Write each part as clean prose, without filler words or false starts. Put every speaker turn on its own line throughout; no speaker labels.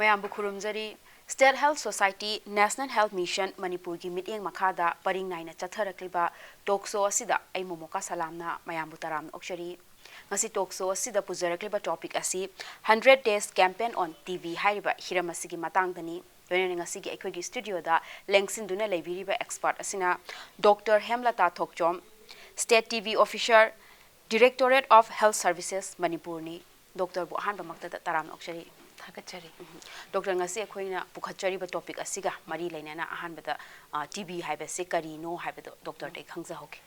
mayambu khurumjari State Health Society National Health Mission Manipur gi meeting makhada paring naina chatharakliba tokso asida ai momoka salamna mayambu taram okshari ngasi tokso asida pujarakliba topic asi 100 days campaign on TB hairiba hiramasigi matangdani loine ngasi gi aikhogi studio da lengsin duna leibiriba expert asina Dr. Hemlata Thokchom State TV Officer Directorate of Health Services Manipur ni Dr. Buhan bamakta taram okshari Dr. ngasi akoina pukhachari ba topic asiga mari lainana ahan bada TB haiba se kari no haiba Dr. te khangza hoke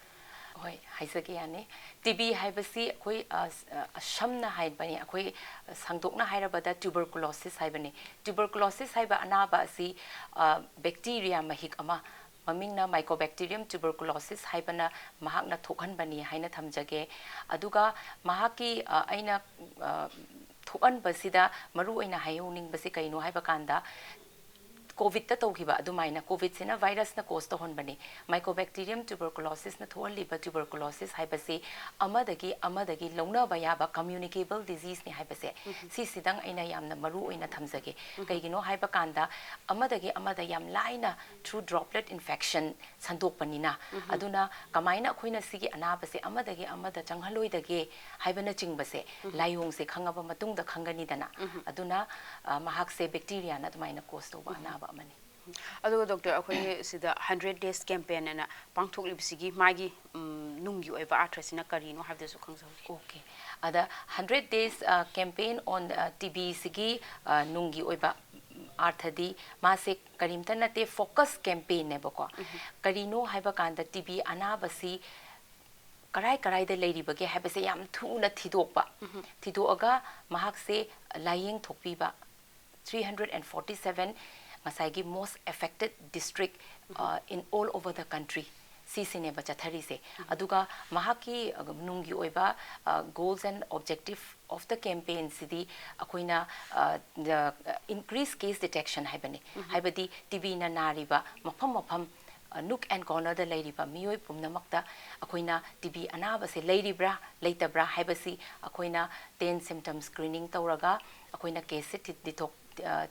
hoi haisagi yani TB haiba si akoi shamna haibani akoi sangdokna hairabada tuberculosis haibani tuberculosis haiba anaba asi bacteria mahik ama mamingna mycobacterium tuberculosis haibana mahakna thokhanbani haina thamjage aduga mahaki aina thuan basida maru aina hayoning basi kaino haiba kanda COVID ta tawkiba adumaina COVID sina virus na cause to honbani mycobacterium tuberculosis na thualiba tuberculosis haibase amadagi longna bayaba communicable disease ni haibase si sidang aina yamna maru aina thamjage kaigino haiba kanda amada yam laina through droplet infection sandokpanina aduna kamaina khoina sigi anabase amada changhaloidage haibana chingbase layong se khangaba matungda khangani dana aduna mahakse bacteria na adumaina cause to anaba
Aduga Doctor akhoi sida 100 days campaign ana pangthok libsigi magi nunggi oiba atrasina karino habde su khangsa
okay ada 100 days campaign on TB sigi nunggi oiba arthadi mase karimta nate focus campaign ne bako karino haiba kanda TB anabasi karai da leiribage habase yam thuna thidoga mahakse laying thokpiba 347 Masagi most affected district in all over the country. Sisine bachathari se. Aduga mahaki nungi oiba goals and objective of the campaign sidi akoina the increased case detection haibani. Haibadi TB na nariba mapam nook and corner the lairiba mioi pumnamakta akoina TB anaba se lairibra leitabra haibasi akoina 10 symptom screening tawraga akoina case ditok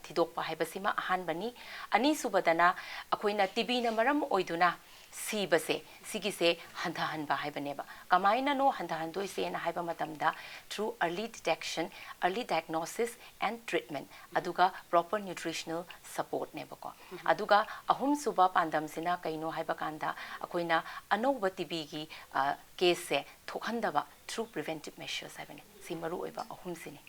Tidokpa haibasima ahanbani ani subadana akoina TB na maram oiduna sibase sigise handahanba haibaneba kamaina no handahando se na haiba matamda through early detection early diagnosis and treatment aduga proper nutritional support nebako aduga ahum suba pandam sina kaino haiba kanda akoina anoba TB gi case thokhandaba through preventive measures haibani simaru oiba ahum sini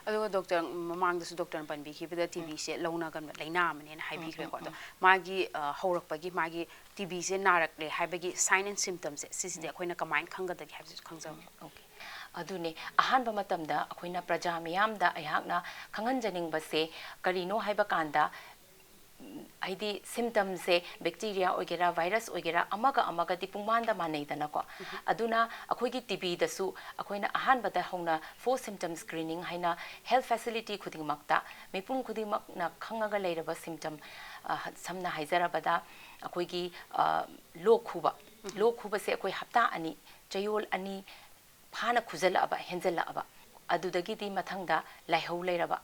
Aduga Doctor mamang dasu Doctor panbi khibida TB se launa gan laina amane na haibi kre ko magi haurakpagi magi TB se narak le haibagi sign and symptoms se sisi akoina kamain khanga da habsi khangja
okay adune ahanba matamda akoina praja miyamda ayakna khanganjaning base karino haiba kanda aidi symptoms se bacteria ogera virus ogera amaga dipungmanda manaidana ko aduna akhoigi TB dasu akoina ahanba da hongna 4 symptom screening haina health facility khudingmakta mipum khudingmak na khangaga leiraba symptom samna haizarabada akoigi lokhuba se akoi hapta ani chayol ani phana khuzala aba henzala aba adudagi di mathangda laihau leiraba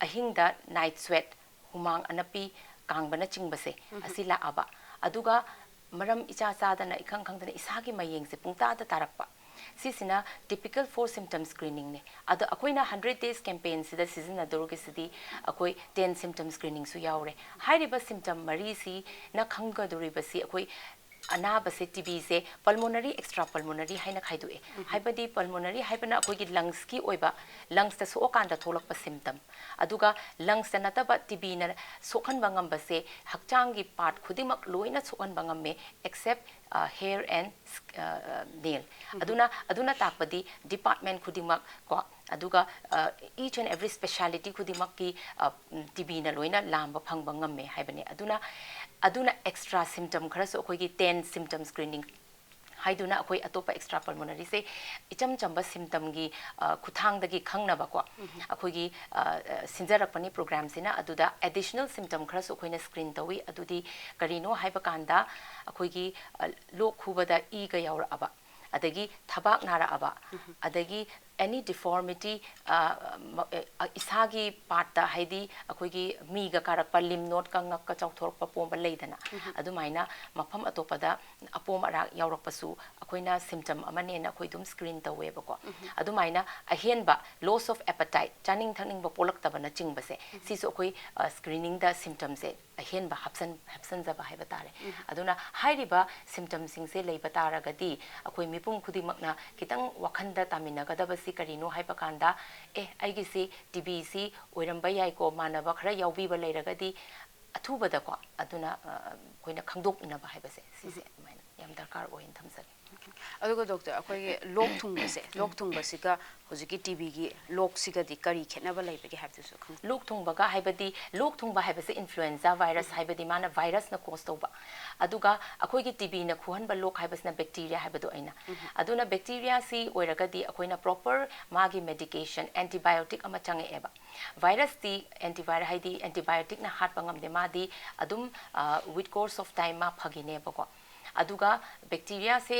ahingda night sweat humang anapi kangbana chingbase asila aba aduga maram icha chadana ikhang khangdana isagi mayeng se pungta da tarakpa sisina typical 4 symptom screening ne adu akoina 100 days campaign sida season adorge sidi akoi 10 symptom screening su yaure hairiba symptom mari si na khangga doriba si akoi anabase TB se pulmonary extra pulmonary haina khaidue haibadi pulmonary haibana akoigi lungs ki oiba lungs ta sookanda tholakpa symptom aduga lungs ta nataba TB na sokhan bangam base hakchang part khudimak loina sokhan bangam me except hair and nail aduna takpadi department khudimak ko aduga each and every specialty khudimak ki TB na loina lamba phangba ngamme haibani aduna extra symptom kharaso akoigi 10 symptom screening haiduna akoi atopa extra pulmonary se icham chamba symptom gi khuthang dagi khangnaba ko akoigi sinjarakpani program sina aduda additional symptom kharaso koina screen tawi adudi karino haiba kanda akoigi lok khubada e ga yaura aba adagi thabak nara aba adagi any deformity isagi parta haidi akoigi miga karakpa limb node ka ngak ka chawthorpa pomba leidana adumaina mafam atopada apom ara yaurokpasu akoina symptom amane na akoi dum screen tawe bako adumaina ahenba loss of appetite chaning thangning ba polak tabana chingbase sisu akoi screening da symptoms e ahenba hapsan jaba haiba tare aduna hairiba symptoms sing se leiba taragadi akoi mipum khudimakna kitang wakhanda tamina gadabasi karino haiba kanda aigi si TB si oiramba yai ko manaba khara yaubi ba leiragadi athubada ko aduna koina khangdok inaba haibase sise maina yam darkar oin thamsari
adugo doctor akoy lok thungbase ka hojiki TB gi lok siga di kari khenaba leibage habtu su khang
lok thungba haibadi lok thungba haibase influenza virus haibadi mana virus na cause toba aduga akoy gi TB na khuhanba lok haibas na bacteria haibadu aina aduna bacteria si oiragadi akoina proper magi medication antibiotic ama change eba virus ti antiviral haidi antibiotic na hat pangam de madi adum with course of time ma phagine bako aduga bacteria se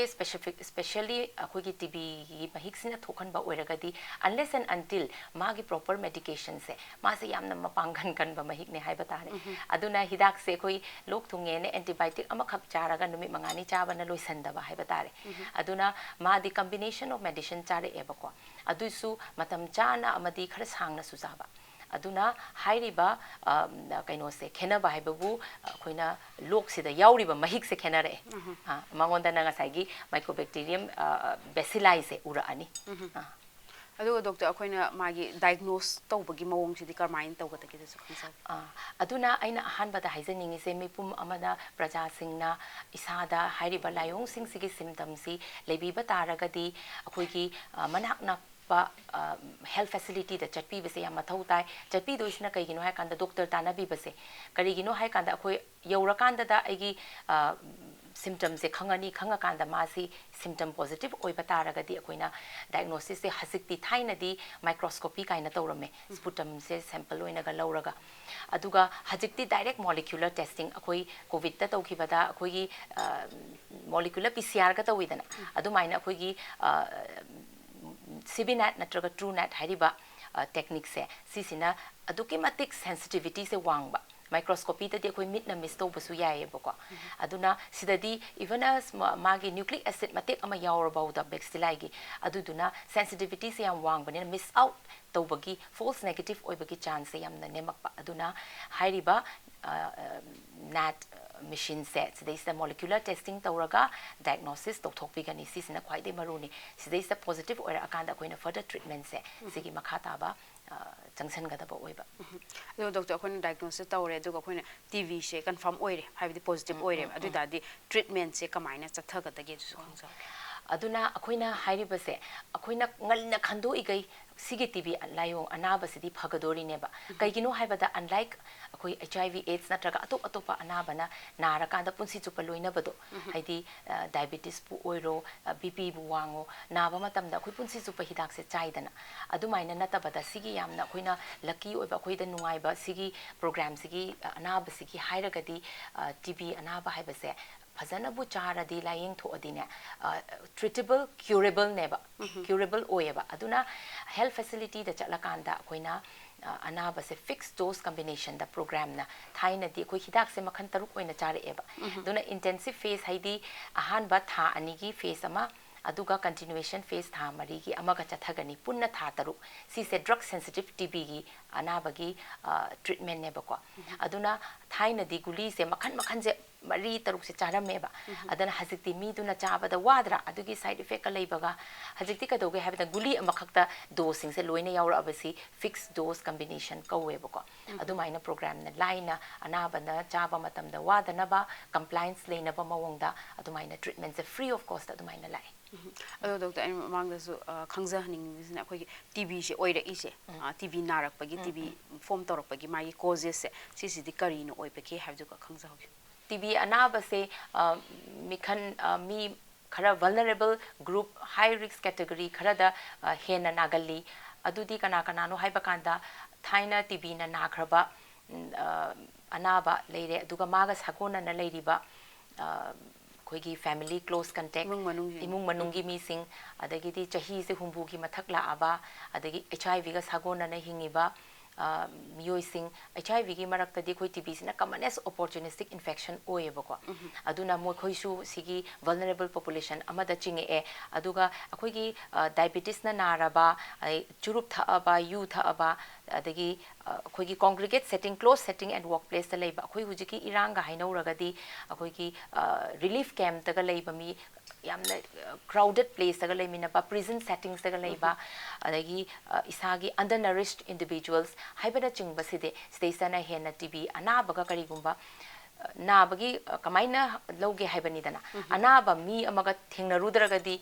especially akoigi TB gi mahiksina thokhan ba oiragadi unless and until magi proper medication se ma se yamna mapangan kan ba mahik ne haiba tare aduna hidak se koi lok thunge ne antibiotic ama khak charaga numi mangani chaba na loisanda ba haiba tare aduna ma the combination of medicine chare ebako adusu matam chana amadi khara sangna su chaba aduna hairiba kaino se khena ba haibabu khoina lok sida yauriba mahik se khena re mangonda na ngasai gi mycobacterium bacilli se ura ani
adugo doctor akoina magi diagnose tawbagi mawong sidi karmain tawgata ki su khangsa
aduna aina ahan bada haijaningi se mipum amada praja singna isada hairiba layong sing sigi symptoms si lebiba taragadi akoigi manakna health facility da chatpi base ya mathau tai chatpi do isna kai gino hai kanda doctor tana bi base kari gino hai kanda akoi yaura kanda da agi symptoms se khangani khanga kanda ma si symptom positive oi bataraga di akoina diagnosis se hasikti thaina di microscopy kaina tawrame sputum se sample oina ga lauraga aduga hajikti direct molecular testing akoi covid ta tawkhibada akoi molecular PCR ka tawidana adumaina akoi CBNAT natraga TrueNAT hariba technique se sisina aduki matik sensitivity se wangba microscopy ta de koi mit na miss to basu yae bako aduna sidadi even as magi nucleic acid matik ama yaur about the bacilli gi aduduna sensitivity se yam wang bani miss out to bagi false negative oi bagi chance yam na nemakpa aduna hariba nat machine set so this the molecular testing tawraga diagnosis to thokpi gani sisina khwaide maruni so this the positive or akanda koina further treatment se sigi makhata ba jangsan gada ba oiba
do doctor koina diagnosis tawre do koina TB se confirm oire habi positive oire adu dadi treatment se kamaina chathaga tage su khangsa
aduna akoina hairiba se akoina ngalna khando igai sigi TB layong anaba sidi phagadori neba kaigino haibada unlike akoi HIV AIDS natraga atopa anaba na nara kanda punsi chupa loina bado haidi diabetes pu oiro BP bu wango naba matamda akoi punsi chupa hidak se chaidana adumaina natabada sigi yamna akoina lucky oiba akoida nungaiba sigi program sigi anaba sigi hairagadi TB anaba haibase fazana bu chara di laying tho adine treatable curable neba curable oeba aduna health facility da chala kanda koina anaba se fixed dose combination da program na thaina di koi hidak se makhan taruk oina chara eba duna intensive phase haidi ahan ba tha anigi phase ama aduga continuation phase tha mari gi amaga chathagani punna tha taru si se drug sensitive TB gi anabagi treatment ne bako aduna thaina di guli se makhan je mari taruk se charameba adana hazikti mi duna chabada wadra adugi side effect ka leibaga hazikti ka doge habita guli amakhakta dosing se loina yaura abasi fixed dose combination kawe bako adumaina program na laina anabana chaba matamda wadana ba compliance leina ba mawongda adumaina treatment se free of cost adumaina lai
ado doctor ai mangda su khangja haning bisna akhoi TB se oira ise TB narak pagi TB form torok pagi mai causes se sisi di kari no oi peke habju ka khangja hogi
TB anaba se mikhan mi khara vulnerable group high risk category khara da hena nagali adudi kana no haiba kanda thaina TB na nakraba anaba leire aduga maga sagona na leiriba ꯑꯩꯈꯣꯏꯒꯤ family close contact ꯏꯃꯨꯡ ꯃꯅꯨꯡꯒꯤ ꯃꯤꯁꯤꯡ ꯑꯗꯒꯤꯗꯤ ꯆꯍꯤꯁꯦ ꯍꯨꯝꯐꯨꯒꯤ ꯃꯊꯛ ꯂꯥꯛꯑꯕ ꯑꯗꯒꯤ HIV ꯒ ꯁꯥꯒꯣꯟꯅꯅ ꯍꯤꯡꯉꯤꯕ ꯃꯤꯑꯣꯏꯁꯤꯡ HIV ꯒꯤ ꯃꯔꯛꯇꯗꯤ ꯑꯩꯈꯣꯏ TBꯁꯤꯅ ꯀꯃꯅꯦꯁ ꯑꯣꯄꯣꯔꯆꯨꯅꯤꯁꯇꯤꯛ ꯏꯟꯐꯦꯛꯁꯟ ꯑꯣꯏꯌꯦꯕꯀꯣ ꯑꯗꯨꯅ ꯃꯈꯣꯏꯁꯨ ꯁꯤꯒꯤ ꯚꯜꯅꯔꯦꯕꯜ ꯄꯣꯄꯨꯂꯦꯁꯟ ꯑꯃꯗ ꯆꯤꯡꯉꯛꯑꯦ ꯑꯗꯨꯒ ꯑꯩꯈꯣꯏꯒꯤ ꯗꯥꯏꯕꯦꯇꯤꯁꯅ ꯅꯥꯔꯕ ꯆꯨꯔꯨꯞ ꯊꯛꯑꯕ ꯌꯨ ꯊꯛꯑꯕ ꯑꯗꯒꯤ ꯑꯩꯈꯣꯏꯒꯤ ꯀꯣꯡꯒ꯭ꯔꯤꯒꯦꯠ ꯁꯦꯇꯤꯡ ꯀ꯭ꯂꯣꯁ ꯁꯦꯇꯤꯡ ꯑꯦꯟड ꯋꯔꯛ ꯄ꯭ꯂꯦꯁꯇ ꯂꯩꯕ ꯑꯩꯈꯣꯏ ꯍꯧꯖꯤꯛꯀꯤ ꯏꯔꯥꯡꯒ ꯍꯥꯏꯅꯧꯔꯒꯗꯤ ꯑꯩꯈꯣꯏꯒꯤ ꯔꯤꯂꯤꯐ ꯀꯦꯝꯞꯇꯒ ꯂꯩꯕ ꯃꯤ ꯌꯥꯝꯅ ꯀ꯭ꯔꯥꯎꯗꯦꯠ ꯄ꯭ꯂꯦꯁꯇꯒ ꯂꯩꯃꯤꯟꯅꯕ ꯄ꯭ꯔꯤꯖꯟ ꯁꯦꯇꯤꯡꯁꯇꯒ ꯂꯩꯕ ꯑꯗꯒꯤ ꯏꯁꯥꯒꯤ ꯑꯟꯗꯔꯅꯔꯤꯁ ꯏꯟꯗꯤꯕꯤꯖꯨꯋꯦꯜꯁ ꯍꯥꯏꯕꯅꯆꯤꯡꯕꯁꯤꯗꯤ ꯁꯤꯗꯩꯁꯤꯗꯅ ꯍꯦꯟꯅ TB ꯑꯅꯥꯕꯒ ꯀꯔꯤꯒꯨꯝꯕ ꯅꯥꯕꯒꯤ ꯀꯃꯥꯏꯅ ꯂꯧꯒꯦ ꯍꯥꯏꯕꯅꯤꯗꯅ ꯑꯅꯥꯕ ꯃꯤ ꯑꯃꯒ ꯊꯦꯡꯅꯔꯨꯗ꯭ꯔꯒꯗꯤ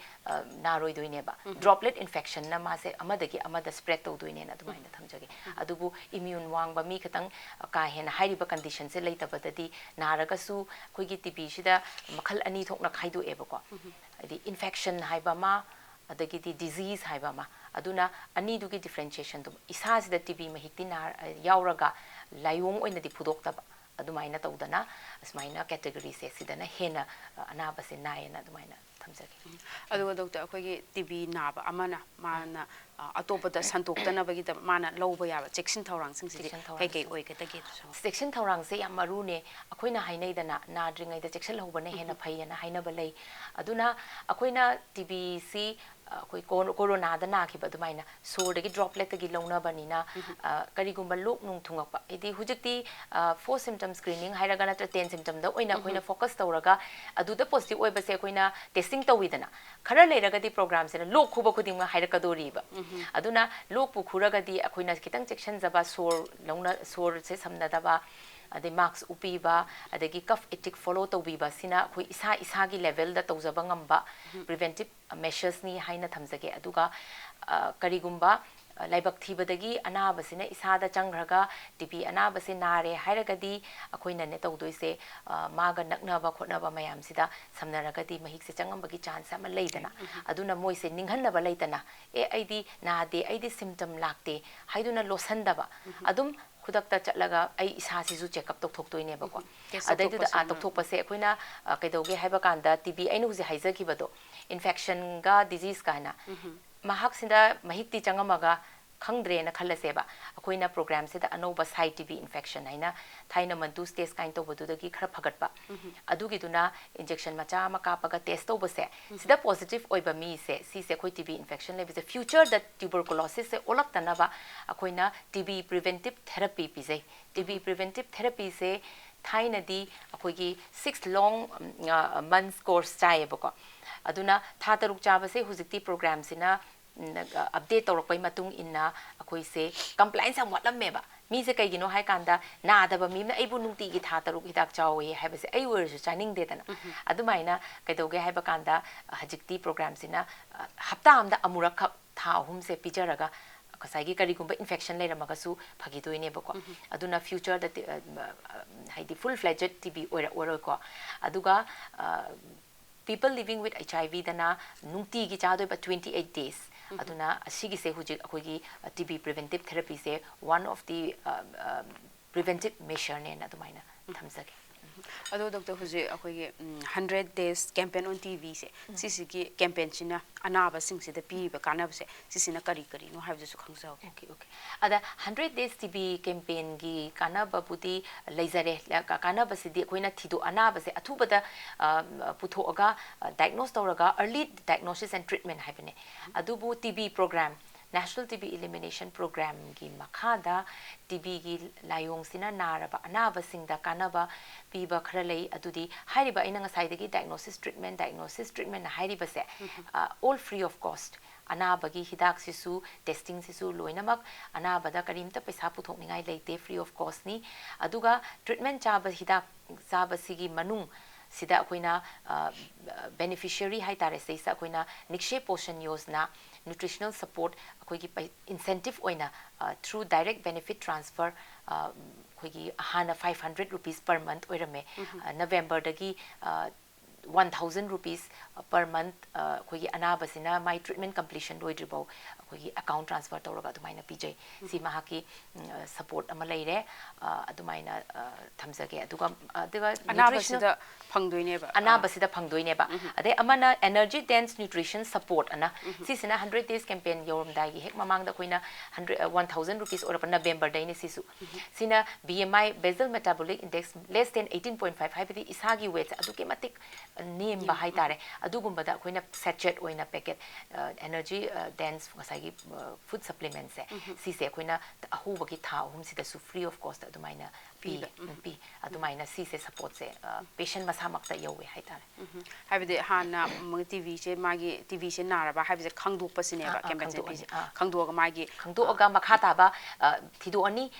ꯅꯥꯔꯣꯏꯗꯣꯏꯅꯦꯕ ꯗ꯭ꯔꯣꯞꯂꯦꯠ ꯏꯟꯐꯦꯛꯁꯟꯅ ꯃꯥꯁꯦ ꯑꯃꯗꯒꯤ ꯑꯃꯗ ꯁ꯭ꯄ꯭ꯔꯦꯗ ꯇꯧꯗꯣꯏꯅꯦꯅ ꯑꯗꯨꯃꯥꯏꯅ ꯊꯝꯖꯒꯦ ꯑꯗꯨꯕꯨ ꯏꯃ꯭ꯌꯨꯟ ꯋꯥꯡꯕ ꯃꯤ ꯈꯤꯇꯪ ꯀꯥ ꯍꯦꯟꯅ ꯍꯥꯏꯔꯤꯕ ꯀꯟꯗꯤꯁꯟꯁꯦ ꯂꯩꯇꯕꯗꯗꯤ ꯅꯥꯔꯒꯁꯨ ꯑꯩꯈꯣꯏꯒꯤ TBꯁꯤꯗ ꯃꯈꯜ ꯑꯅꯤ ꯊꯣꯛꯅ ꯈꯥꯏꯗꯣꯛꯑꯦꯕꯀꯣ ꯍꯥꯏꯗꯤ ꯏꯟꯐꯦꯛꯁꯟ ꯍꯥꯏꯕ ꯑꯃ ꯑꯗꯒꯤꯗꯤ ꯗꯤꯖꯤꯖ ꯍꯥꯏꯕ ꯑꯃ ꯑꯗꯨꯅ ꯑꯅꯤꯗꯨꯒꯤ ꯗꯤꯐ꯭ꯔꯦꯟꯁꯤꯌꯦꯁꯟꯗꯨ ꯏꯁꯥꯁꯤꯗ TB ꯃꯍꯤꯛꯇꯤ ꯌꯥꯎꯔꯒ ꯂꯥꯏꯑꯣꯡ ꯑꯣꯏꯅꯗꯤ ꯐꯨꯗꯣꯛꯇꯕ ꯑꯗꯨꯃꯥꯏꯅ ꯇꯧꯗꯅ ꯑꯁꯨꯃꯥꯏꯅ ꯀꯦꯇꯦꯒꯣꯔꯤꯁꯦ ꯁꯤꯗꯅ ꯍꯦꯟꯅ ꯑꯅꯥꯕꯁꯦ ꯅꯥꯏꯌꯦꯅ ꯑꯗꯨꯃꯥꯏꯅ ꯊꯝꯖꯒꯦ
ꯑꯗꯨꯒ ꯗꯣꯛꯇꯔ ꯑꯩꯈꯣꯏꯒꯤ TB ꯅꯥꯕ ꯑꯃꯅ ꯃꯥꯅ ꯑꯇꯣꯞꯄꯗ ꯁꯟꯗꯣꯛꯇꯅꯕꯒꯤꯗꯃꯛ ꯃꯥꯅ ꯂꯧꯕ ꯌꯥꯕ ꯆꯦꯛꯁꯤꯟ ꯊꯧꯔꯥꯡꯁꯤꯡꯁꯤꯗꯤ ꯀꯩꯀꯩ ꯑꯣꯏꯒꯗꯒꯦ ꯑꯗꯨꯁꯨ
ꯆꯦꯛꯁꯤꯟ ꯊꯧꯔꯥꯡꯁꯦ ꯌꯥꯝ ꯃꯔꯨꯅꯦ ꯑꯩꯈꯣꯏꯅ ꯍꯥꯏꯅꯩꯗꯅ ꯅꯥꯗ꯭ꯔꯤꯉꯩꯗ ꯆꯦꯛꯁꯤꯜꯍꯧꯕꯅ ꯍꯦꯟꯅ ꯐꯩꯌꯦꯅ ꯍꯥꯏꯅꯕ ꯂꯩ ꯑꯗꯨꯅ ꯑꯩꯈꯣꯏꯅ TBꯁꯤ ꯑꯩꯈꯣꯏ ꯀꯣꯔꯣꯅꯥꯗ ꯅꯥꯈꯤꯕ ꯑꯗꯨꯃꯥꯏꯅ ꯁꯣꯔꯗꯒꯤ ꯗ꯭ꯔꯣꯞꯂꯦꯠꯇꯒꯤ ꯂꯧꯅꯕꯅꯤꯅ ꯀꯔꯤꯒꯨꯝꯕ ꯂꯣꯛ ꯅꯨꯡ ꯊꯨꯡꯉꯛꯄ ꯍꯥꯏꯗꯤ ꯍꯧꯖꯤꯛꯇꯤ 4 symptom screening ꯍꯥꯏꯔꯒ ꯅꯠꯇ꯭ꯔ 10 symptomꯗ ꯑꯣꯏꯅ ꯑꯩꯈꯣꯏꯅ ꯐꯣꯀꯁ ꯇꯧꯔꯒ ꯑꯗꯨꯗ ꯄꯣꯖꯤꯇꯤቭ ꯑꯣꯏꯕꯁꯦ ꯑꯩꯈꯣꯏꯅ ꯇꯦꯁꯇꯤꯡ ꯇꯧꯋꯤꯗꯅ ꯈꯔ ꯂꯩꯔꯒꯗꯤ ꯄ꯭ꯔꯣꯒ꯭ꯔꯥꯝꯁꯤꯅ ꯂꯣꯛ ꯈꯨꯕ ꯈꯨꯗꯤꯡꯃꯛ ꯍꯥꯏꯔꯛꯀꯗꯣꯔꯤꯕ ꯑꯗꯨꯅ ꯂꯣꯛꯄꯨ ꯈꯨꯔꯒꯗꯤ ꯑꯩꯈꯣꯏꯅ ꯈꯤꯇꯪ ꯆꯦꯛꯁꯤꯟꯖꯕ ꯁꯣꯔꯁꯦ ꯁꯝꯅꯗꯕ ꯑꯗꯩ ꯃꯥꯛꯁ ꯎꯞꯄꯤꯕ ꯑꯗꯒꯤ ꯀꯐ ꯏꯇꯤꯛ ꯐꯣꯂꯣ ꯇꯧꯕꯤꯕ ꯁꯤꯅ ꯑꯩꯈꯣꯏ ꯏꯁꯥꯒꯤ ꯂꯦꯚꯦꯜꯗ ꯇꯧꯖꯕ ꯉꯝꯕ ꯄ꯭ꯔꯤꯚꯦꯟꯇꯤꯚ ꯃꯦஷꯔꯁꯅꯤ ꯍꯥꯏꯅ ꯊꯝꯖꯒꯦ ꯑꯗꯨꯒ ꯀꯔꯤꯒꯨꯝꯕ ꯂꯥꯏꯕꯛ ꯊꯤꯕꯗꯒꯤ ꯑꯅꯥꯕꯁꯤꯅ ꯏꯁꯥꯗ ꯆꯪꯈ꯭ꯔꯒ TB ꯑꯅꯥꯕꯁꯦ ꯅꯥꯔꯦ ꯍꯥꯏꯔꯒꯗꯤ ꯑꯩꯈꯣꯏꯅꯅꯦ ꯇꯧꯗꯣꯏꯁꯦ ꯃꯥꯒ ꯅꯛꯅꯕ ꯈꯣꯠꯅꯕ ꯃꯌꯥꯝꯁꯤꯗ ꯁꯝꯅꯔꯒꯗꯤ ꯃꯍꯤꯛꯁꯦ ꯆꯪꯉꯝꯕꯒꯤ ꯆꯥꯟꯁ ꯑꯃ ꯂꯩꯗꯅ ꯑꯗꯨꯅ ꯃꯣꯏꯁꯦ ꯅꯤꯡꯍꯟꯅꯕ ꯂꯩꯇꯅ ꯑꯩꯗꯤ ꯅꯥꯗꯦ ꯑꯩꯗꯤ ꯁꯤꯝꯇꯝ ꯂꯥꯛꯇꯦ ꯍꯥꯏꯗꯨꯅ ꯂꯣꯠꯁꯟꯗꯕ ꯑꯗꯨꯝ ꯈꯨꯗꯛꯇ ꯆꯠꯂꯒ ꯑꯩ ꯏꯁꯥꯁꯤꯁꯨ ꯆꯦꯛꯑꯞ ꯇꯧꯊꯣꯛꯇꯣꯏꯅꯦꯕꯀꯣ ꯑꯗꯩꯗꯨꯗ ꯇꯧꯊꯣꯛꯄꯁꯦ ꯑꯩꯈꯣꯏꯅ ꯀꯩꯗꯧꯒꯦ ꯍꯥꯏꯕ ꯀꯥꯟꯗ TB ꯑꯩꯅ ꯍꯧꯖꯤꯛ ꯍꯥꯏꯖꯈꯤꯕꯗꯣ ꯏꯟꯐꯦꯛꯁꯟꯒ ꯗꯤꯖꯤꯖꯀ ꯍꯥꯏꯅ ꯃꯍꯥꯛꯁꯤꯗ ꯃꯍꯤꯛꯇꯤ ꯆꯪꯉꯝꯃꯒ ꯈꯪꯗ꯭ꯔꯦꯅ ꯈꯜꯂꯁꯦꯕ ꯑꯩꯈꯣꯏꯅ ꯄ꯭ꯔꯣꯒ꯭ꯔꯥꯝꯁꯤꯗ ꯑꯅꯧꯕ ꯁꯥꯏꯠ TB ꯏꯟꯐꯦꯛꯁꯟ ꯍꯥꯏꯅ ꯊꯥꯏꯅ ꯃꯟꯇꯨ ꯁ꯭ꯇꯦꯖ ꯀꯥꯏꯅ ꯇꯧꯕꯗꯨꯗꯒꯤ ꯈꯔ ꯐꯒꯠꯄ ꯑꯗꯨꯒꯤꯗꯨꯅ ꯏꯟꯖꯦꯛꯁꯟ ꯃꯆꯥ ꯑꯃ ꯀꯥꯞꯄꯒ ꯇꯦꯁ ꯇꯧꯕꯁꯦ ꯁꯤꯗ ꯄꯣꯖꯤꯇꯤቭ ꯑꯣꯏꯕ ꯃꯤꯁꯦ ꯁꯤꯁꯦ ꯑꯩꯈꯣꯏ TB ꯏꯟꯐꯦꯛꯁꯟ ꯂꯩꯕꯁꯦ ꯐ꯭ꯌꯨꯆꯔꯗ ꯇ꯭ꯌꯨꯕꯔꯀꯨꯂꯣꯁꯤꯁꯁꯦ ꯑꯣꯜꯂꯛꯇꯅꯕ ꯑꯩꯈꯣꯏꯅ TB ꯄ꯭ꯔꯤꯚꯦꯟꯇꯤꯚ ꯊꯦꯔꯥꯄꯤ ꯄꯤꯖꯩ TB ꯄ꯭ꯔꯤꯚꯦꯟꯇꯤꯚ ꯊꯦꯔꯥꯄꯤꯁꯦ ꯊꯥꯏꯅꯗꯤ ꯑꯩꯈꯣꯏꯒꯤ 6 ꯂꯣꯡ ꯃꯟꯁ ꯀꯣꯔꯁ ꯆꯥꯏꯌꯦꯕꯀꯣ ꯑꯗꯨꯅ ꯊꯥ 6 ꯆꯥꯕꯁꯦ ꯍꯧꯖꯤꯛꯇꯤ ꯄ꯭ꯔꯣꯒ꯭ꯔꯥꯝꯁꯤꯅ ꯑꯞꯗꯦꯠ ꯇꯧꯔꯛꯄꯩ ꯃꯇꯨꯡ ꯏꯟꯅ ꯑꯩꯈꯣꯏꯁꯦ ꯀꯝꯄ꯭ꯂꯥꯏꯟꯁ ꯌꯥꯝ ꯋꯥꯠꯂꯝꯃꯦꯕ ꯃꯤꯁꯦ ꯀꯩꯒꯤꯅꯣ ꯍꯥꯏ ꯀꯥꯟꯗ ꯅꯥꯗꯕ ꯃꯤꯅ ꯑꯩꯕꯨ ꯅꯨꯡꯇꯤꯒꯤ ꯊꯥ 6 ꯍꯤꯗꯥꯛ ꯆꯥꯎꯋꯦ ꯍꯥꯏꯕꯁꯦ ꯑꯩ ꯑꯣꯏꯔꯁꯨ ꯆꯥꯅꯤꯡꯗꯦꯗꯅ ꯑꯗꯨꯃꯥꯏꯅ ꯀꯩꯗꯧꯒꯦ ꯍꯥꯏꯕ ꯀꯥꯟꯗ ꯍꯧꯖꯤꯛꯇꯤ ꯄ꯭ꯔꯣꯒ꯭ꯔꯥꯝꯁꯤꯅ ꯍꯞꯇꯥ ꯑꯃꯗ ꯑꯃꯨꯔꯛꯈꯛ ꯊꯥ 3ꯁꯦ ꯄꯤꯖꯔꯒ ꯉꯁꯥꯏꯒꯤ ꯀꯔꯤꯒꯨꯝꯕ ꯏꯟꯐꯦꯛꯁꯟ ꯂꯩꯔꯝꯃꯒꯁꯨ ꯐꯈꯤꯗꯣꯏꯅꯦꯕꯀꯣ ꯑꯗꯨꯅ ꯐ꯭ꯌꯨꯆꯔꯗ ꯍꯥꯏꯗꯤ ꯐꯨꯜ ꯐ꯭ꯂꯦꯖꯦꯠ TB ꯑꯣꯏꯔꯛꯑꯣꯏꯀꯣ ꯑꯗꯨꯒ people living with HIVꯗꯅ ꯅꯨꯡꯇꯤꯒꯤ ꯆꯥꯗꯣꯏꯕ 28 days ꯑꯗꯨꯅ ꯑꯁꯤꯒꯤꯁꯦ ꯍꯧꯖꯤꯛ ꯑꯩꯈꯣꯏꯒꯤ TB ꯄ꯭ꯔꯤꯚꯦꯟꯇꯤꯚ ꯊꯦꯔꯥꯄꯤꯁꯦ one of the ꯄ꯭ꯔꯤꯚꯦꯟꯇꯤꯚ ꯃꯦஷꯔꯅꯦꯅ ꯑꯗꯨꯃꯥꯏꯅ ꯊꯝꯖꯒꯦ
ꯑꯗꯣ ꯗꯣꯛꯇꯔ ꯍꯧꯖꯤꯛ ꯑꯩꯈꯣꯏꯒꯤ 100 days campaign on TBꯁꯦ ꯁꯤꯁꯤꯒꯤ ꯀꯦꯝꯄꯦꯟꯁꯤꯅ ꯑꯅꯥꯕꯁꯤꯡꯁꯤꯗ ꯄꯤꯔꯤꯕ ꯀꯥꯟꯅꯕꯁꯦ ꯁꯤꯁꯤꯅ ꯀꯔꯤꯅꯣ ꯍꯥꯏꯕꯗꯨꯁꯨ ꯈꯪꯖꯍꯧꯒꯦ
ꯑꯣꯀꯦ ꯑꯗ 100 days TB ꯀꯦꯝꯄꯦꯟꯒꯤ ꯀꯥꯟꯅꯕꯕꯨꯗꯤ ꯂꯩꯖꯔꯦ ꯀꯥꯟꯅꯕꯁꯤꯗꯤ ꯑꯩꯈꯣꯏꯅ ꯑꯅꯥꯕꯁꯦ ꯑꯊꯨꯕꯗ ꯄꯨꯊꯣꯛꯑꯒ ꯗꯥꯏꯒꯅꯣꯁ ꯇꯧꯔꯒ ꯑꯔꯂꯤ ꯗꯥꯏꯒꯅꯣꯁꯤꯁ ꯑꯦꯟड ꯇ꯭ꯔꯤꯠꯃꯦꯟ ꯍꯥꯏꯕꯅꯦ ꯑꯗꯨꯕꯨ TB programme national TB elimination ꯄ꯭ꯔꯣꯒ꯭ꯔꯥꯝꯒꯤ ꯃꯈꯥꯗ TBꯒꯤ ꯂꯥꯏꯑꯣꯡꯁꯤꯅ ꯅꯥꯔꯕ ꯑꯅꯥꯕꯁꯤꯡꯗ ꯀꯥꯟꯅꯕ ꯄꯤꯕ ꯈꯔ ꯂꯩ ꯑꯗꯨꯗꯤ ꯍꯥꯏꯔꯤꯕ ꯑꯩꯅ ꯉꯁꯥꯏꯗꯒꯤ ꯗꯥꯏꯒꯅꯣꯁꯤꯁ ꯇ꯭ꯔꯤꯠꯃꯦꯟ ꯍꯥꯏꯔꯤꯕꯁꯦ all free of cost ꯑꯅꯥꯕꯒꯤ ꯍꯤꯗꯥꯛꯁꯤꯁꯨ ꯇꯦꯁꯇꯤꯡꯁꯤꯁꯨ ꯂꯣꯏꯅꯃꯛ ꯑꯅꯥꯕꯗ ꯀꯔꯤꯝꯇ ꯄꯩꯁꯥ ꯄꯨꯊꯣꯛꯅꯤꯡꯉꯥꯏ ꯂꯩꯇꯦ ꯐ꯭ꯔꯤ ꯑꯣꯐ ꯀꯣꯁꯅꯤ ꯑꯗꯨꯒ ꯇ꯭ꯔꯤꯠꯃꯦꯟ ꯍꯤꯗꯥꯛ ꯆꯥꯕꯁꯤꯒꯤ ꯃꯅꯨꯡ ꯁꯤꯗ ꯑꯩꯈꯣꯏꯅ ꯕꯦꯅꯤꯐꯤஷꯤꯌꯔꯤ ꯍꯥꯏꯇꯥꯔꯦ ꯁꯤꯗꯩꯁꯤꯗ ꯑꯩꯈꯣꯏꯅ ꯅꯤꯛꯁꯦ ꯄꯣꯁꯟ ꯌꯣꯖꯅꯥ ꯅ꯭ꯌꯨꯇ꯭ꯔꯤꯁꯅꯦꯜ ꯁꯄꯣꯔꯠ ꯑꯩꯈꯣꯏꯒꯤ ꯏꯟꯁꯦꯟꯇꯤቭ ꯑꯣꯏꯅ ꯊ꯭ꯔꯨ ꯗꯥꯏꯔꯦꯛ ꯕꯦꯅꯤꯐꯤꯠ ꯇ꯭ꯔꯥꯟꯁꯐꯔ ꯑꯩꯈꯣꯏꯒꯤ ꯍꯥꯟꯅ 500 rupees per month ꯑꯣꯏꯔꯝꯃꯦ ꯅꯕꯦꯝꯕꯔꯗꯒꯤ 1,000 rupees per month khoi anabasina my treatment completion loidribo khoi account transfer tawraga adumaina pijai si mahaki support ama leire adumaina thamjage aduga
anabasida phangdoine ba
anabasida phangdoine ba ade amana energy dense nutrition support ana sisina 100 days campaign yorum dai hek mamang da koina 1,000 rupees or November dai ne sisu sina BMI basal metabolic index less than 18.5 haibidi isagi weight aduke matik name ba hai tare adugumba da koina sachet oina packet energy dense ngasai food supplements si se koina ahuba ki tha hum sida su free of cost adumaina pi adumaina si se support se patient masamak ta yowe hai tare
haibidi hana TV se magi TV se naraba haibidi khangdok pasine ba campaign khangdok magi
khangdok ga makhata ba thidu ani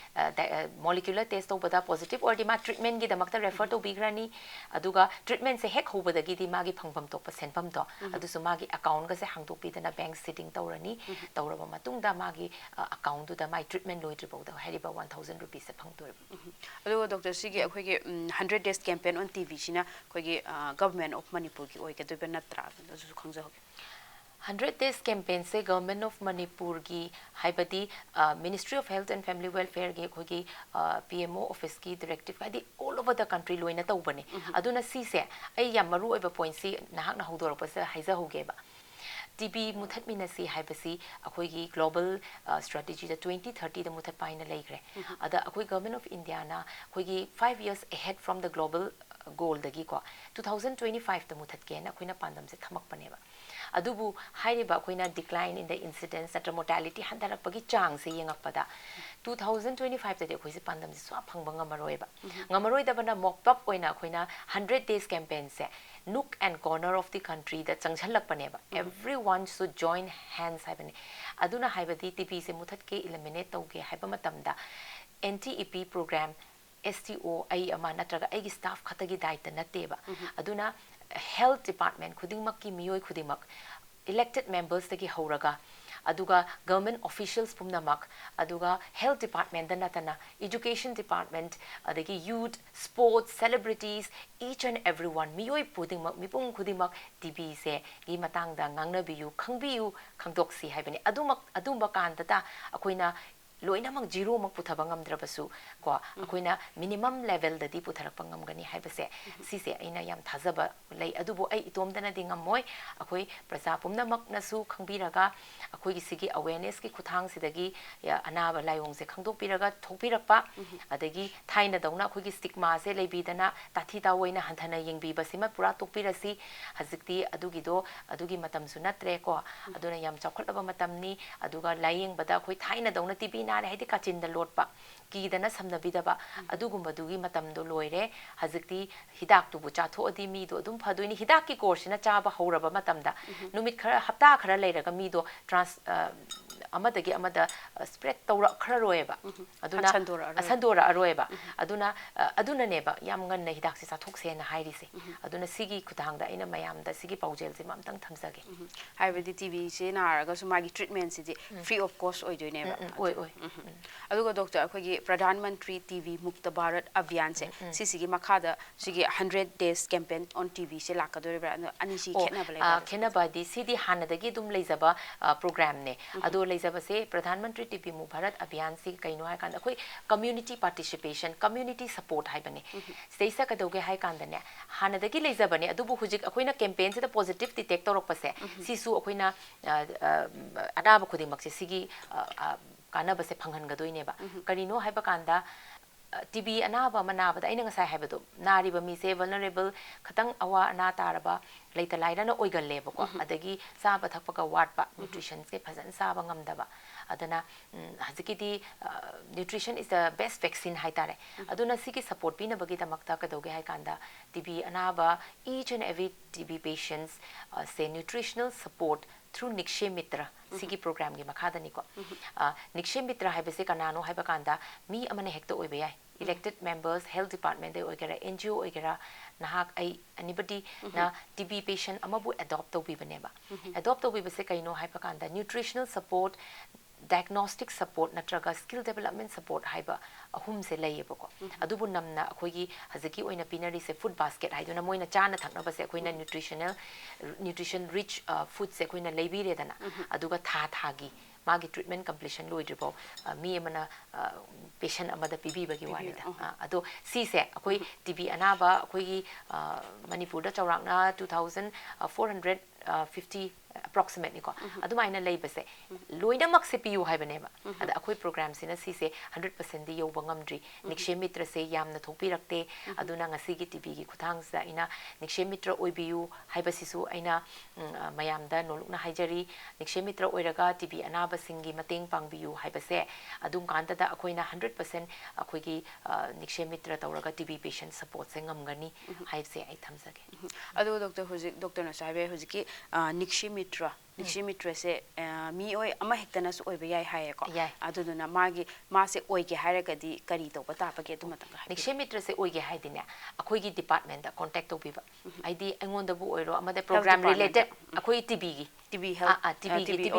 molecular test obada positive or dima treatment gi damakta refer to bigrani aduga treatment se hek hobada gi di magi phangpam tok percent pam to adusu magi account ga se hangdok pi dana bank sitting tawrani tawraba matung da magi account to da my treatment loitri boda hariba 1,000 rupees se phangtor
aduga doctor sigi akhoi 100 days campaign on TV sina khoi government of Manipur ki oi ke do benatra adusu khangja
100 days campaign se government of Manipur gi haibadi Ministry of Health and Family Welfare gi khoi gi PMO office ki directive di all over the country loina tawbane aduna si se ai yam maru oiba point si nahak na hodor pa se haiza hoge ba TB muthat minasi haibasi akhoi gi global strategy da 2030 da muthat paina leigre ada akhoi government of India na khoi gi 5 years ahead from the global goal dagi ko 2025 da muthat ke na khoina pandam se thamak paneba adubu hairiba khoina decline in the incidence at mortality handarak pagi chang se yengak pada 2025 da khoi se pandam se swa phangba ngamaroi da bana mokpap oina khoina 100 days campaign se nook and corner of the country that changhalak paneba everyone should join hands haibani aduna haibadi TB se muthat ke eliminate tauge haiba matamda NTEP program STO ai ama natraga ai staff khatagi daita nateba aduna health department khudingmak ki miyoi khudimak elected members tagi horaga aduga government officials pumnamak aduga health department da natana education department adagi youth sports celebrities each and everyone miyoi pudingmak mipung khudimak TB se gi matang da ngangna biyu khangbiyu khangdoksi haibani adumba kanda da akoina loina mak zero mak puthaba ngamdrabasu ko akoina minimum level da di putharak pangam gani haibase sise aina yam thajaba lei adubo ai itom dana dingam moi akoi praja pumna mak nasu khangbiraga akoi gi sigi awareness ki khuthang sidagi anaba layong se khangdok piraga thokpirakpa adagi thaina dauna akoi gi stigma se leibidana tathi ta oina hanthana yengbi basima pura tokpirasi hazikti adugi matam sunatre ko aduna yam chakholaba matamni aduga layeng bada akoi thaina dauna TB nare haidi kachin da lotpa ki dana samnabidaba adugumba dugi matam do loire hazikti hidak tu bu chatho adi mi do adum phadoini hidak ki course na chaba horaba matamda numit khara hapta khara leiraga mi do trans amadagi amada spread tawra khara roeba aduna asandora aroeba aduna neba yam ngan na hidak se chathok se na hairi se aduna sigi khutang da ina mayam da sigi paujel se mamtang thamjage
haibadi TV se naraga su magi treatment si free of cost oi doine ba
oi
aduga doctor akhoi Pradhan Mantri TV Mukta Bharat Abhiyan se sisigi makhada sigi 100 days campaign on TV se lakadore ani si khena bala
khena di sidi hanadagi dum leizaba program ne ado leizaba se Pradhan Mantri TV Mukta Bharat Abhiyan si kaino hai kan akhoi community participation community support hai bane seisa kadoge hai kan dane hanadagi leizaba ne adubu hujik akhoina campaign se da positive detect torok pase sisu akhoina anaba khudimak se sigi kana base phanghan ga doine ba karino haiba kanda TB anaba manaba da ina ngasai haibado nari ba mi se vulnerable khatang awa ana taraba leita laira na oigal leba ko adagi saba thakpa ka wat pa nutrition ke phazan saba ngamdaba adana hazikidi nutrition is the best vaccine haitare aduna sigi support pina bagi tamakta ka doge hai kanda TB anaba each and every TB patients say nutritional support through Nikshe Mitra sigi program gi makhada ni ko Nikshe Mitra haibase kanano haiba kanda mi amane hekta oibe yai elected members health department they oigera NGO oigera nahak ai anybody na TB patient amabu adopt to bi baneba adopt to bi base kaino haiba kanda nutritional support diagnostic support natraga skill development support haiba ahum se layebako adubu namna akhoi haziki oina pinari se food basket haiduna moina chana thakna base akoina nutrition rich food se akoina leibire dana aduga thagi magi treatment completion loidribo mi amana patient amada pibi bagi wanida ado si se akoi TB anaba akoi Manipur da chawrakna 2450 approximately ko adumaina leibase loina mak se piu haibane ba ada akoi program sina si se 100% di yoba ngamdri nikshe mitra se yamna thokpirakte aduna ngasi gi TB gi khuthang sa ina nikshe mitra oibiu haibasisu aina mayamda nolukna haijari nikshe mitra oiraga TB anaba singi mateng pangbiu haibase adum kanta da akoina 100% akoi gi nikshe mitra tawraga TB patient support se ngamgani haibse ai thamsage
adu doctor na sabe hojiki nikshe mitra se mi oi ama hektana su oiba yai haye ko aduduna magi ma se oige hairagadi kari to bata page du matanga
nikshe mitra se oige haidine akoi gi department da contact to biba id angonda bu oiro amade program related akoi TB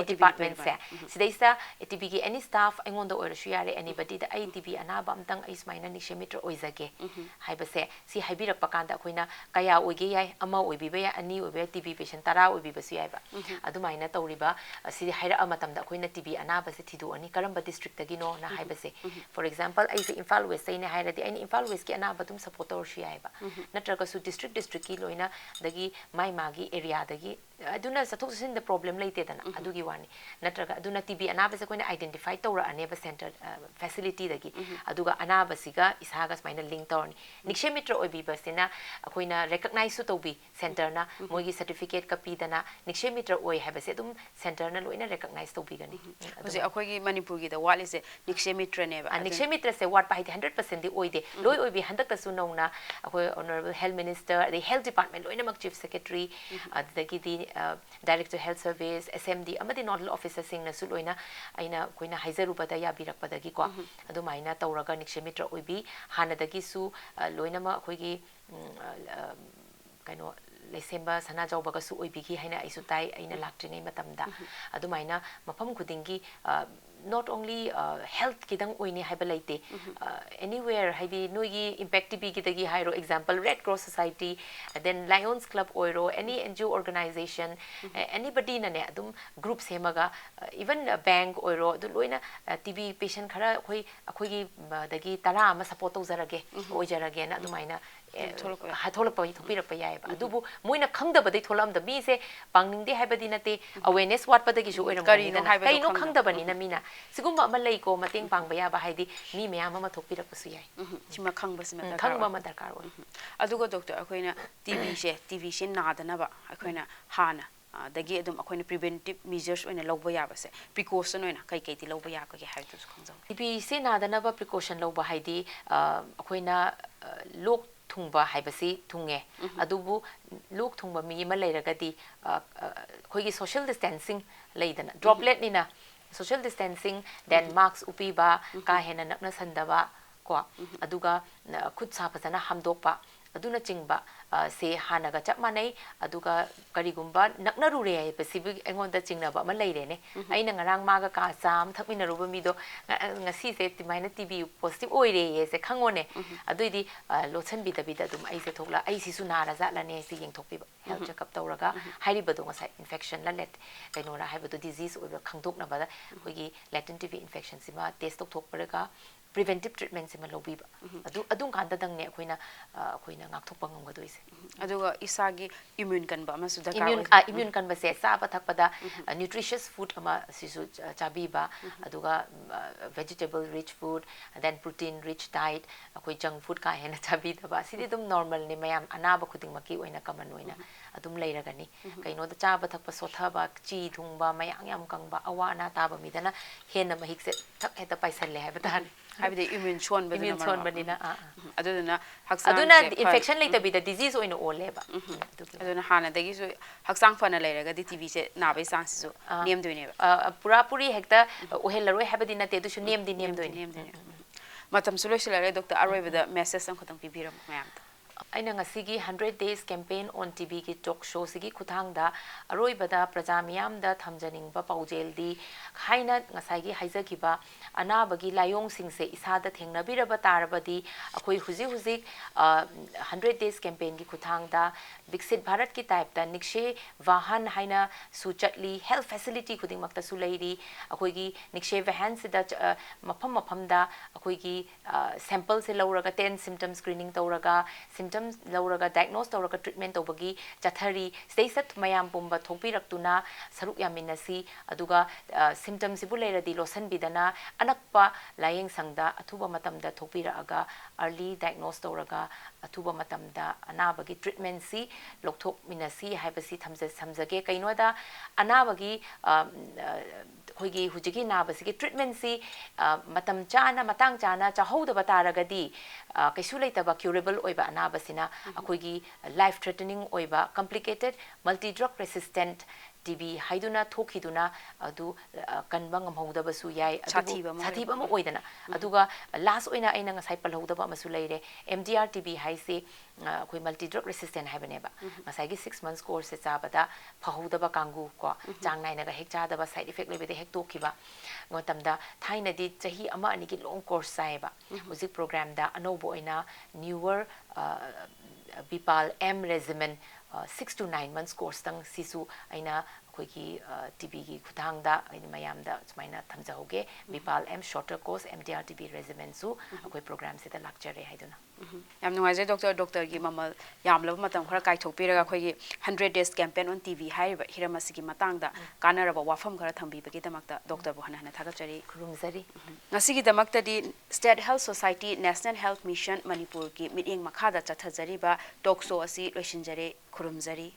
department se sidaisa TB gi any staff angonda oiro shu yare anybody da ai TB anaba amtang ai smaina nikshe mitra oizage haibase si haibirak pakanda akoina kaya oige yai ama oibiba ya ani oibe TB patient tara oibiba su yaiba adumaina tawriba si haira amatam da akoina TB anaba se thidu ani karamba district tagino na haibase for example ai se Imphal West sai ne haira di ai Imphal West ki anaba tum support or shu yaiba natraga su district ki loina dagi mai magi area dagi aduna sathok sin the problem laite dana adugi wani natraga aduna TB anaba se koina identify tawra aneba center facility dagi aduga anaba siga isaga smaina link tawni nikshe mitra oibiba sina akoina recognize su tobi center na moigi certificate kapi dana nikshe mitra oi habase dum center na loina recognize tobi gani
hoje akoigi Manipur gi da wali se nikshe mitra ne ba
nikshe mitra se wat pai 100% di oide loi oibi handak ta su nongna akoi honorable health minister the health department loina mak chief secretary adagi di director health service SMD amadi nodal officer sing na su loina aina koina haizaru bada ya birak padagi ko adumaina tawraga nikshe mitra oibi hanadagi su loina ma akoigi kaino lesemba sana jawbaga su oibigi haina aisu tai aina laktrine matamda adumaina mafam khudingi not only health kidang oine haibalaite anywhere haibi noigi impact TB gidagi hairo example Red Cross Society then Lions Club oiro any NGO organization anybody na ne adum group semaga even bank oiro du loina TB patient khara akhoi gi dagi tara ama support tawjarage oijarage na adumaina hatholpa thopirapa yaiba adubu moina khangdaba dei tholam da mi se pangning de haibadi nate awareness watpa dagi ju oiram kai no khangdaba ni na mina sigumba ama lei ko mateng pangba ya ba haidi mi meyam ama thopirapa su yai
chima khangba sima
khangba ma darkar oi
adugo doctor akoina TB se nadana ba akoina hana dagi adum akoina preventive measures oina lawba ya ba se precaution oina kai kai ti lawba ya ko ge haitu khangjaw
TB se nadana ba precaution lawba haidi akoina lok thungba haibasi thunge adubu lok thungba mi ma leiragadi khoigi social distancing leidana droplet nina social distancing then marks upiba ka hena nakna sandaba ko aduga khut sa phajana hamdokpa aduna chingba se hanaga chap manai aduga karigumba nakna rure pesibi engonda chingnaba ma leire ne aina ngarang maga ka cham thakmina ruba mido ngasi se timaina TB positive oire ye se khangone aduidi lochen bidabida dum ai se thokla ai sisu nara zatla ne si yeng thokpiba health check up tawraga hairi badu ngasa infection la let kainora haibadu disease oiba khangdokna bada hoigi latent TB infection sima test thokparaga preventive treatment sima lobiba adung kanda dang ne akoina ngakthokpa ngamgadoise
aduga isagi immune kanba ama su
immune kanba se saba thakpada nutritious food ama sisu chabiba aduga vegetable rich food then protein rich diet akoi junk food ka hena chabi daba sidi dum normal ne mayam anaba khuding maki oina common oina adum leiragani kaino da chaba thakpa sothaba chi thungba mayang yam kangba awa na taba midana hena mahik se thak heta paisal le haibata
habide immune chon
badina
aduna haksang
aduna infection later be the disease oina oleba
aduna hana dagi su haksang fana leiraga di TB se nabai sang su name doine ba
pura puri hekta ohelaroi habadina te du su name doine
matam solo sila doctor aroi bada message ang khotang pibiram mayam
aina ngasigi 100 days campaign on TB ki talk show sigi kuthangda aroi bada praja miyam da thamjaning ba paujel di haina ngasai gi haija kiba ana bagi layong sing se isada thengna biraba tarabadi akoi huji 100 days campaign ki kuthangda Viksit Bharat ki type da nikshe vahan haina suchatli health facility khuding makta sulairi akoi gi nikshe vahan se da mafam da akoi gi sample se lauraga 10 symptom screening tauraga symptoms lauraga diagnose tauraga treatment tobagi chathari state mayam pumba thopiraktuna saruk yaminasi aduga symptoms sibu leradi losan bidana anakpa layeng sangda athuba matamda thopiraga early diagnose tauraga athuba matamda anabagi treatment si lokthok minasi haibasi thamjage kainoda anabagi hoigi hujigi nabasi treatment si matam chana matang chana chahouda bataragadi kaisu leitaba curable oiba anabasina akoigi life threatening oiba complicated multi drug resistant TB haiduna thokiduna adu kanbang amhouda basu yai sathiba ma oidana aduga last oina aina ngasai palhouda ba masu leire MDR TB haise koi multi drug resistant haibane ba ngasai gi 6 months course se chabada phahouda ba kangu ko chang naina ga hek chada ba side effect lebede hek tokiba ngotamda thaina di chahi ama ani gi long course saiba music program da anobo oina newer Bipal M regimen 6 to 9 months course tang sisu aina koigi TB gi khudang da aina mayam da sumaina thamjahoge Bipal M shorter course MDR TB regimen su akoi program se da lakchare haiduna
yam nuai doctor gi mamal yam lab matam khara kai thopiraga khoigi 100 days campaign on TV haiba hiramasi gi matang da kanaraba wafam khara thambi bagi damakta doctor bu hana thagachari
khurumjari
ngasi gi damakta di State Health Society National Health Mission Manipur ki meeting makha da chathajari ba talk show asi loishinjare khurumjari